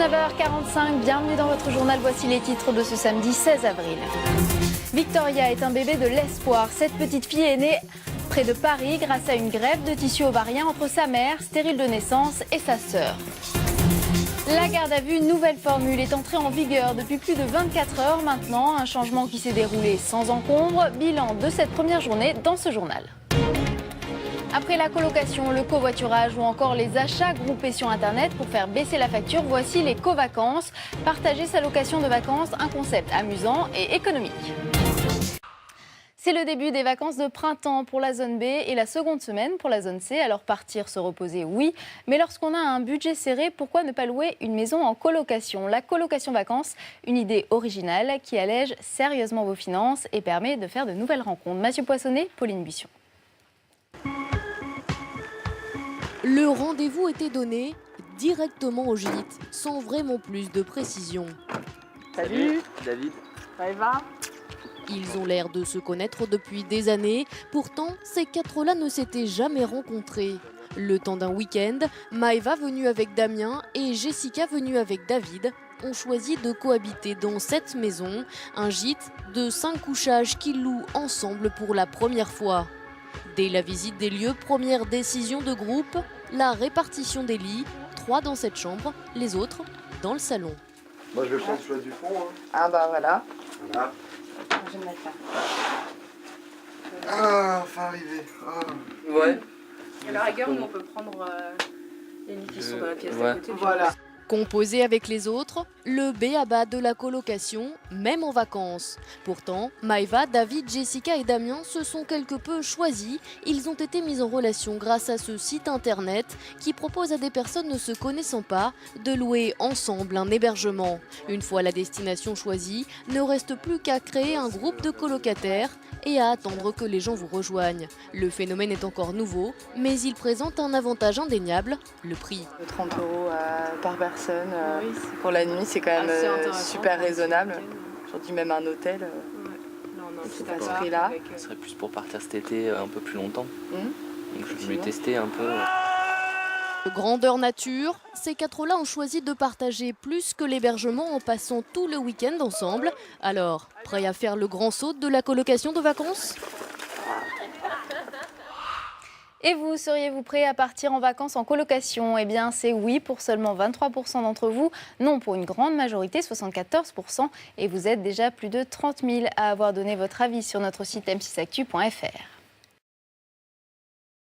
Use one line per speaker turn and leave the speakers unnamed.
9h45, bienvenue dans votre journal. Voici les titres de ce samedi 16 avril. Victoria est un bébé de l'espoir. Cette petite fille est née près de Paris grâce à une greffe de tissu ovarien entre sa mère, stérile de naissance, et sa sœur. La garde à vue, nouvelle formule, est entrée en vigueur depuis plus de 24 heures maintenant. Un changement qui s'est déroulé sans encombre. Bilan de cette première journée dans ce journal. Après la colocation, le covoiturage ou encore les achats groupés sur Internet pour faire baisser la facture, voici les covacances. Partager sa location de vacances, un concept amusant et économique. C'est le début des vacances de printemps pour la zone B et la seconde semaine pour la zone C. Alors partir, se reposer, oui. Mais lorsqu'on a un budget serré, pourquoi ne pas louer une maison en colocation? La colocation vacances, une idée originale qui allège sérieusement vos finances et permet de faire de nouvelles rencontres. Mathieu Poissonnet, Pauline Buisson.
Le rendez-vous était donné directement au gîte, sans vraiment plus de précision.
Salut David.
Ça va?
Ils ont l'air de se connaître depuis des années, pourtant ces quatre-là ne s'étaient jamais rencontrés. Le temps d'un week-end, Maëva venue avec Damien et Jessica venue avec David ont choisi de cohabiter dans cette maison, un gîte de 5 couchages qu'ils louent ensemble pour la première fois. Dès la visite des lieux, première décision de groupe, la répartition des lits, 3 dans cette chambre, les autres dans le salon.
Moi je vais prendre celui du fond. Hein.
Ah bah voilà.
Voilà.
Je vais mettre là.
Ah, enfin arrivé. Ah.
Ouais.
À la rigueur, nous on peut prendre les lits qui sont dans la pièce d'à côté.
Voilà.
Composé avec les autres, le b.a.-ba de la colocation, même en vacances. Pourtant, Maëva, David, Jessica et Damien se sont quelque peu choisis. Ils ont été mis en relation grâce à ce site internet qui propose à des personnes ne se connaissant pas de louer ensemble un hébergement. Une fois la destination choisie, ne reste plus qu'à créer un groupe de colocataires et à attendre que les gens vous rejoignent. Le phénomène est encore nouveau, mais il présente un avantage indéniable, le prix.
30 € par personne pour la nuit, c'est quand même super raisonnable. Je dis même un hôtel, c'est à ce prix-là.
Ce serait plus pour partir cet été un peu plus longtemps. Donc je voulais tester un peu.
Grandeur nature, ces quatre-là ont choisi de partager plus que l'hébergement en passant tout le week-end ensemble. Alors, prêt à faire le grand saut de la colocation de vacances ?
Et vous, seriez-vous prêt à partir en vacances en colocation? Eh bien, c'est oui pour seulement 23% d'entre vous, non pour une grande majorité, 74%. Et vous êtes déjà plus de 30 000 à avoir donné votre avis sur notre site m6actu.fr.